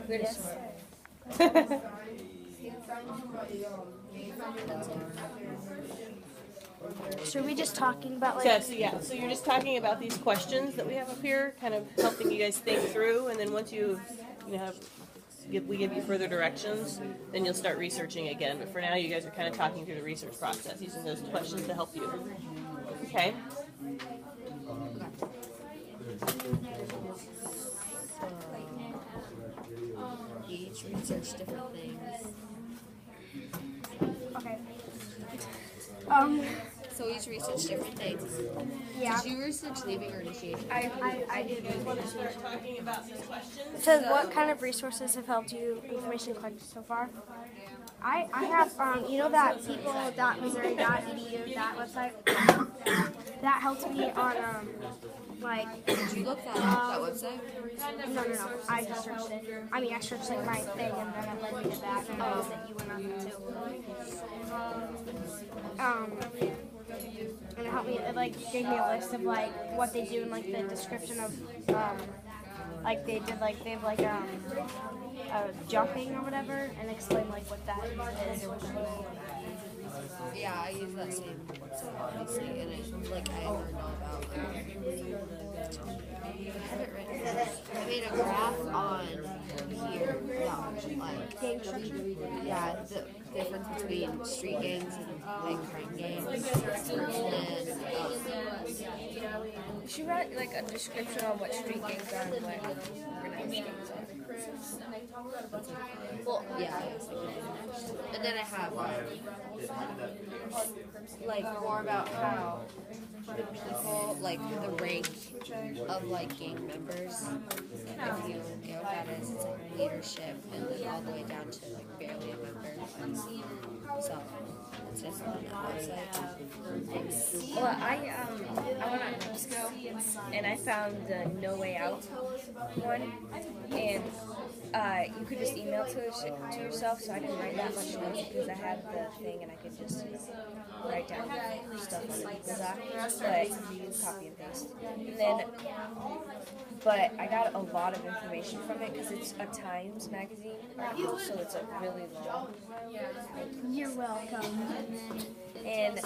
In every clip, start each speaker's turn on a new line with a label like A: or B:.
A: Yes.
B: So are we just talking about like?
A: So you're just talking about these questions that we have up here, kind of helping you guys think through, and then once you have we give you further directions, then you'll start researching again. But for now, you guys are kind of talking through the research process, using those questions to help you. Okay.
C: Each research different things.
B: Okay.
C: So each research different things.
B: Yeah.
C: Did you research leaving or initiation?
B: I did.
A: Start talking about these questions.
B: It says what kind of resources have helped you information collected so far? I have you know that people.missouri.edu, that website that helps me on like
C: Did you look that up, that website?
B: no I just searched it. I mean I searched like my thing and then it led me to that and I noticed that you went on that too. And it helped me, it like gave me a list of like what they do and like the description of like they have jumping or whatever and explain like what that is or what that means.
C: Yeah, I use that same website obviously, and I learned all about I have it written. I made a graph on here about
B: Gang structure?
C: yeah, the difference between street gangs and like crime gangs, and then
D: You should write like a description on what street gangs are and what organized gangs are.
C: well, yeah, and then I have like more about how the people, like the rank of like gang members, if you know what that is, it's like leadership and then all the way down to like barely a member. So it's just on that website.
D: Well, I went on EBSCO and I found the No Way Out one, and you could just email to yourself. So I didn't write that much notes because I had the thing and I could just write down stuff on the Google Doc, but copy and paste. And then, but I got a lot of information from it because it's a Times magazine article, so it's really long.
B: You're welcome.
D: And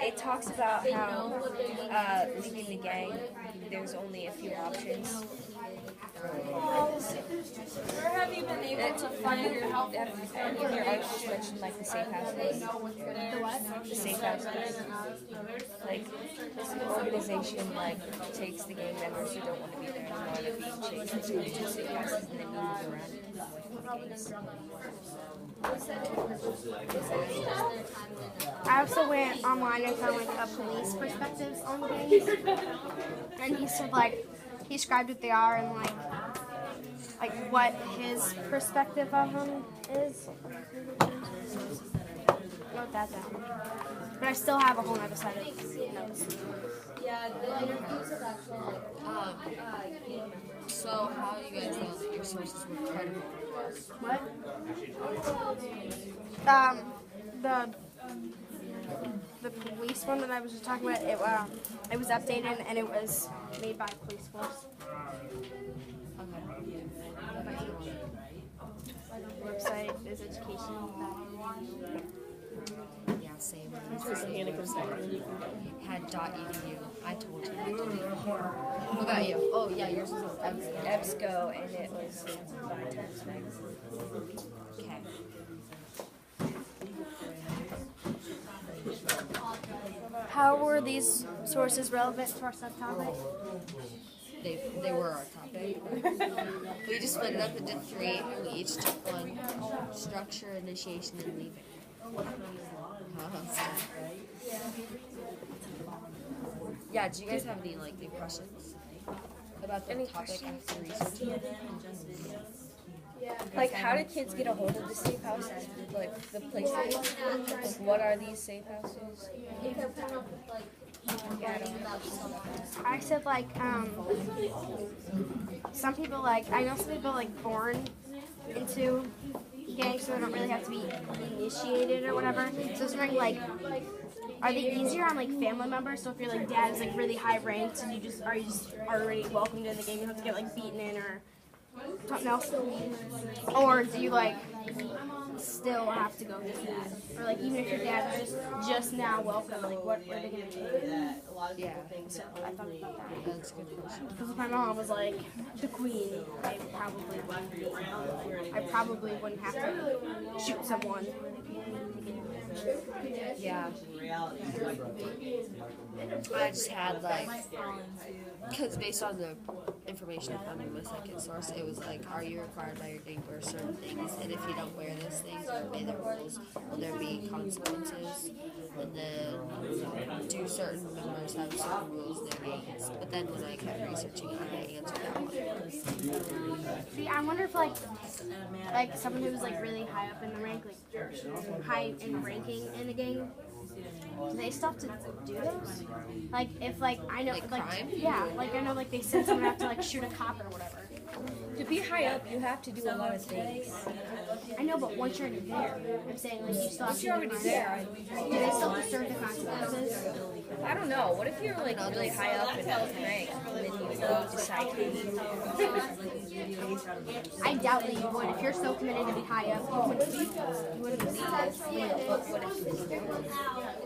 D: it talks about how leaving the gang, there's only a few options.
E: Where have you been able to find your help?
D: Your article mentioned like the safe houses.
B: The what?
D: The safe houses. Like this organization like takes the gang members who don't want to be there anymore and are being chased. They go to safe houses and then move around away from the gangs.
B: I also went online and found like a police perspectives on gangs, and he said like he described what they are and like what his perspective of them is. Note that down. But I still have a whole other side of notes.
E: Yeah, the interviews of actual
C: So how do you guys know that your sources were credible?
B: What? The police one that I was just talking about, it was updated and it was made by a police force. Website is educational.
C: Yeah, same. Had .edu. I told you. What about you? Oh yeah, yours was
D: EBSCO, and it was by Times magazine.
C: okay.
B: How were these sources relevant to our subtopic?
C: They were our topic. We just split it up into three, and we each took one: structure, initiation, and leaving. Yeah. Do you guys have any new questions about the topic after researching it?
D: Like, how do kids get a hold of the safe houses? Like, the places? Like, what are these safe houses?
B: I said some people I know some people born into gangs, so they don't really have to be initiated or whatever. So I was wondering are they easier on family members? So if your dad is really high ranked and are you just already welcomed in the gang, you don't have to get beaten in or something else, or do you like still have to go through that, or like even if your dad was just now welcome, like what are they gonna do?
C: Yeah,
B: So I thought about that.
C: that's a good question.
B: Because if my mom was like the queen, I probably wouldn't be. I probably wouldn't have to shoot someone.
C: Yeah. I just had like, because based on the information I found in my second source, it was like, are you required by your gang to wear certain things? And if you don't wear those things or obey the rules, will there be consequences? And then do certain members have certain rules in their gangs? But then when I kept researching, I answered that one.
B: See, I wonder if like someone who's like really high up in the rank, like high in ranking in a gang, do they still have to do those? Like if like I know
C: Like
B: like
C: crime?
B: yeah, like I know like they send someone out to like shoot a cop or whatever.
D: To be high up, you have to do a lot of things.
B: I know, but once you're already there, I'm saying like you still have
D: Once
B: to
D: you're
B: do
D: already
B: the
D: there,
B: crime. Do they still have to serve the consequences?
D: I don't know. What if you're like really high up in rank and then you decide
B: I doubt that you would. If you're so committed to be high up, you wouldn't leave this.
D: what if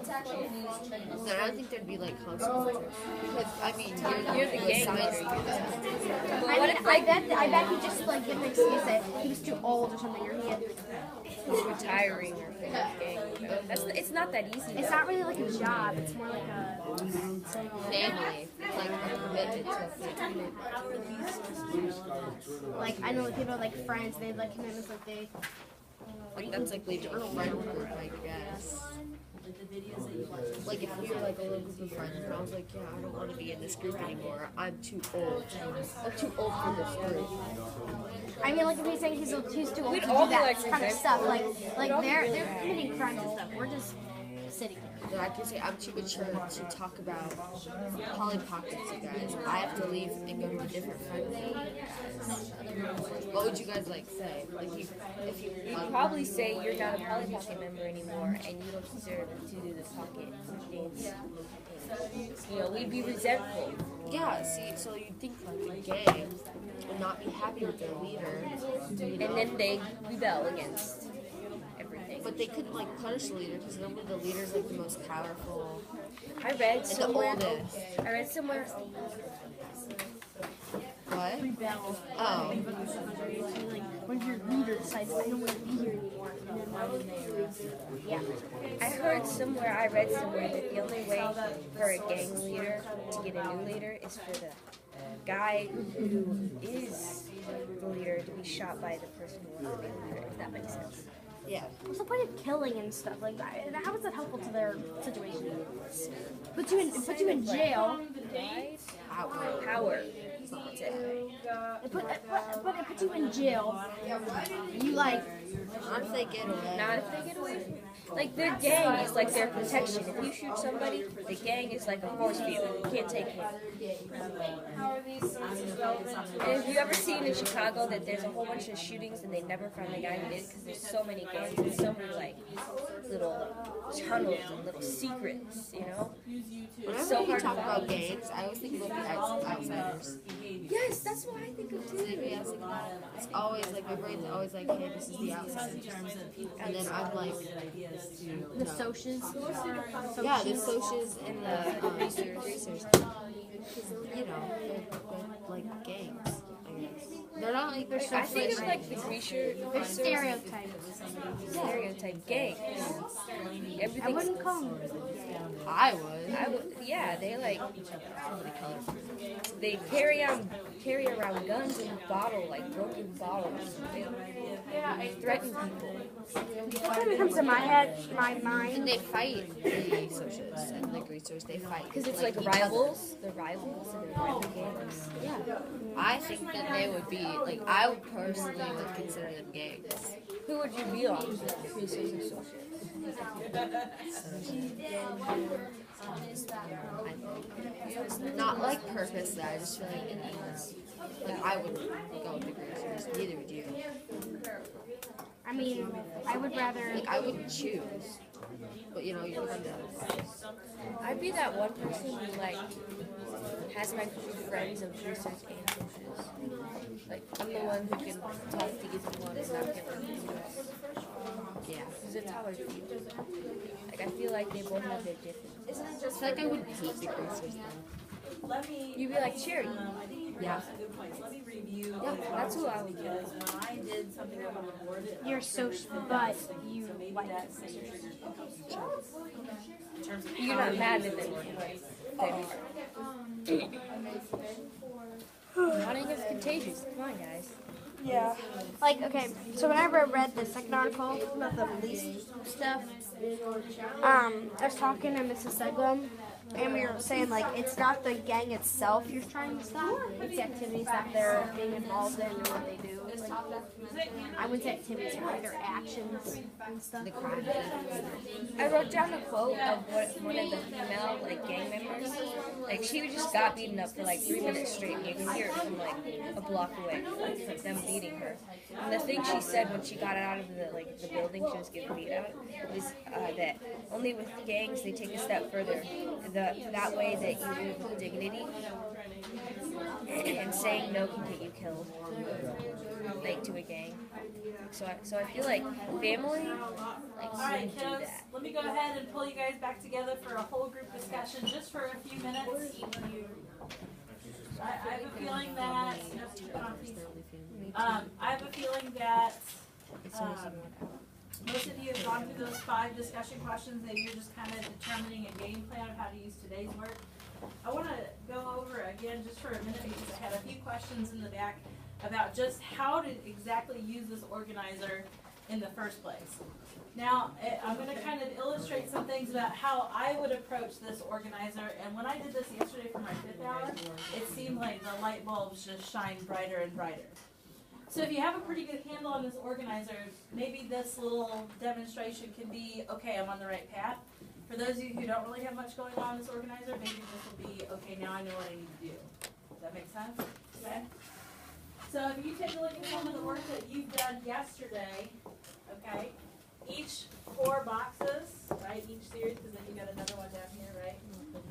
C: Then I don't think there'd be like consequences. Because, I mean,
D: you're the gang
C: assigned-
D: leader?
B: I mean, I bet he just like give an excuse that he was too old or something, or he had.
D: Retiring or gang leader. It's not that easy.
B: It's not really like a job. It's more like a.
C: family, like a commitment to a family.
B: Like I know like people are like friends. They have like commitments. Like they.
C: Like that's like leaving a friend group, I guess. Like if we were like a little group of friends and I was like, yeah, I don't want to be in this group anymore. I'm too old. I'm too old for this group.
B: I mean, like if he's saying he's too old
D: We'd
B: to do
D: all be,
B: that
D: like,
B: kind of
D: resentful.
B: stuff. Like they're committing crimes and stuff. We're just sitting here.
C: Then I can say I'm too mature to talk about Polly Pockets, you guys. I have to leave and go to a different friend group. What would you guys like say? Like if you
D: You'd probably say you're not a Polly Pocket member anymore and you don't deserve to do the pocket dance. You know, we'd be resentful.
C: yeah, see, so you'd think like a gang would not be happy with their leader,
D: And then they rebel against everything.
C: but they couldn't like punish the leader because normally the leader's like the most powerful
D: I read
C: and the
D: somewhere.
C: oldest.
D: I read somewhere.
C: What?
B: Rebel.
C: Oh.
B: Like when your leader decides I don't want to be here anymore, and then yeah.
D: I heard somewhere. I read somewhere that the only way for a gang leader to get a new leader is for the guy who is the leader to be shot by the person who wants to be the leader. If that makes sense.
C: Yeah.
B: What's the point of killing and stuff like that? How is that helpful to their situation? Put you in jail.
D: Power. That's it.
B: But it puts you in jail. You like.
C: Not if they get away.
D: Not if they get away from it. Like their gang is like their protection. If you shoot somebody, the gang is like a force field. You can't take him. And have you ever seen in Chicago that there's a whole bunch of shootings and they never find the guy who did it because there's so many gangs and so many like little tunnels and little secrets, you know?
C: Whenever
D: so
C: you
D: hard to
C: talk
D: find.
C: about gangs, I always think about the outsiders.
D: Yes, that's what I think of too.
C: It's always like my brain's always like, hey, this is the outsiders. And then I'm like,
B: The socials.
C: yeah, the socials and the greasers. You know, they're like gangs, I guess. They're not like they're
D: I think of like the greaser
B: They're stereotypes.
D: stereotype gangs.
B: I
D: Everything's
B: wouldn't call them.
C: I would.
D: yeah, they like they carry around guns and bottle like broken bottles. They threaten people.
B: Something comes to my head, my
C: And
B: mind.
C: they fight the socialists and the greasers. They fight
D: Because it's like
C: each
D: rivals. They're rivals and they're rival gangs.
C: other. Yeah, I think that they would be like. I would personally like consider them gangs.
D: Who would you be on? Greasers or socialists?
C: Not like purpose. I just feel like I would go with the greasers. Neither would you.
B: I mean, I would rather.
C: Like I wouldn't choose. But you know, you have to.
D: I'd be that one person who like has my group of friends of greasers and socialists. Like, I'm the one who can talk to you one and not get
C: Yeah.
D: because it's how I feel. Like, I feel like they both have their different.
C: I feel like I would hate the Gracers though.
F: Let me.
D: You'd be like, Cherry.
F: I think you bring
C: Yeah.
F: up some good points. Let me review.
D: Yeah, that's who I would do.
F: Because when I did something up on the board.
B: You're social, but you
F: Maybe
B: like
F: that
B: it.
F: same triggers in terms of
D: You're
F: how
D: not
F: you
D: mad
F: use
D: at
F: this
D: them.
F: organizer.
D: Running is contagious. Come on, guys.
B: Yeah. Like, okay, so whenever I read the second article about the police stuff, I was talking to Mrs. Seglum, and we were saying, like, it's not the gang itself you're trying to stop, it's the activities that they're being involved in and what they do. Like, I wouldn't say activities, but like their actions and stuff.
C: The crime.
D: I wrote down a quote of one of the female like gang members. Like she just got beaten up for like 3 minutes straight, and you can hear it from like a block away, like them beating her. And the thing she said when she got out of the building she was getting beat out was that only with gangs they take a step further. That way that you live with dignity, and saying no can get you killed, like to a gang. So I feel like family, like
F: All right,
D: shouldn't do
F: kiddos,
D: that.
F: let me go ahead and pull you guys back together for a whole group discussion just for a few minutes. I have a feeling that, I have a feeling that, most of you have gone through those 5 discussion questions and you're just kind of determining a game plan of how to use today's work. I want to go over again just for a minute because I had a few questions in the back about just how to exactly use this organizer in the first place. Now, I'm going to kind of illustrate some things about how I would approach this organizer, and when I did this yesterday for my 5th hour, it seemed like the light bulbs just shine brighter and brighter. So if you have a pretty good handle on this organizer, maybe this little demonstration can be, okay, I'm on the right path. For those of you who don't really have much going on in this organizer, maybe this will be, okay, now I know what I need to do. Does that make sense? Okay? So if you take a look at some of the work that you've done yesterday, okay, each 4 boxes, right, each series, because then you got another one down here, right,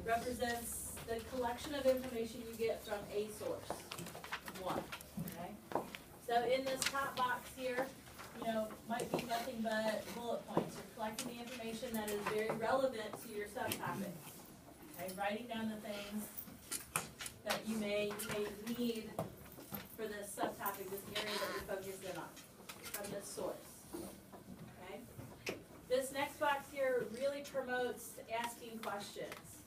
F: represents the collection of information you get from a source, 1, okay? So in this top box here, you know, might be nothing but bullet points. You're collecting the information that is very relevant to your subtopic, okay, writing down the things that you may need for this subtopic, this area that you're focused in on, from this source. Okay? This next box here really promotes asking questions.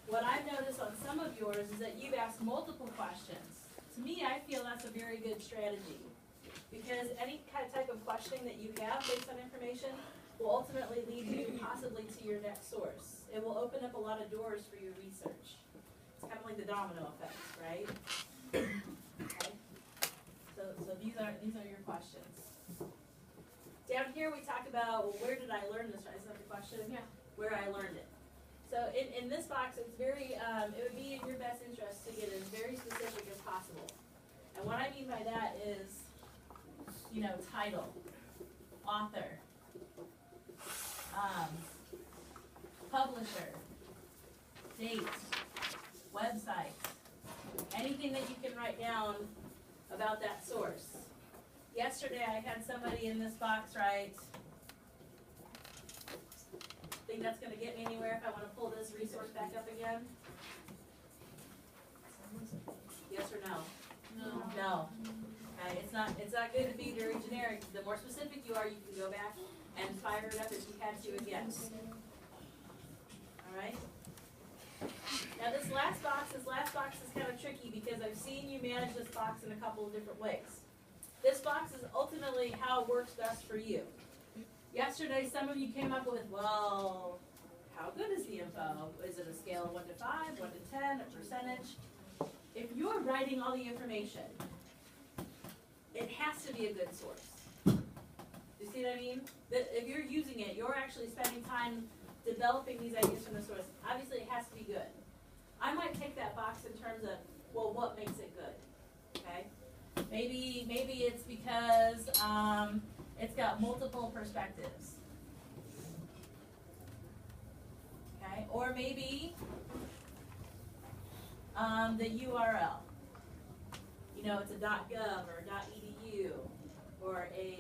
F: What I've noticed on some of yours is that you've asked multiple questions. To me, I feel that's a very good strategy. Because any kind of type of questioning that you have based on information will ultimately lead you possibly to your next source. It will open up a lot of doors for your research. It's kind of like the domino effect, right? Okay. So these are your questions. Down here we talk about, well, where did I learn this? Is that the question? Yeah. Where I learned it. So in this box, it's very, it would be in your best interest to get as very specific as possible. And what I mean by that is, you know, title, author, publisher, date, website, anything that you can write down about that source. Yesterday I had somebody in this box write, think that's going to get me anywhere if I want to pull this resource back up again? Yes or no? No. No. Okay, it's not good to be very generic. The more specific you are, you can go back and fire it up if you had to again. All right? Now this last box is kind of tricky because I've seen you manage this box in a couple of different ways. This box is ultimately how it works best for you. Yesterday, some of you came up with, well, how good is the info? Is it a scale of 1 to 5, 1 to 10, a percentage? If you're writing all the information, it has to be a good source. You see what I mean? That if you're using it, you're actually spending time developing these ideas from the source. Obviously, it has to be good. I might take that box in terms of, well, what makes it good? Okay? Maybe it's because it's got multiple perspectives. Okay? Or maybe the URL. you know, it's a .gov or a .edu or a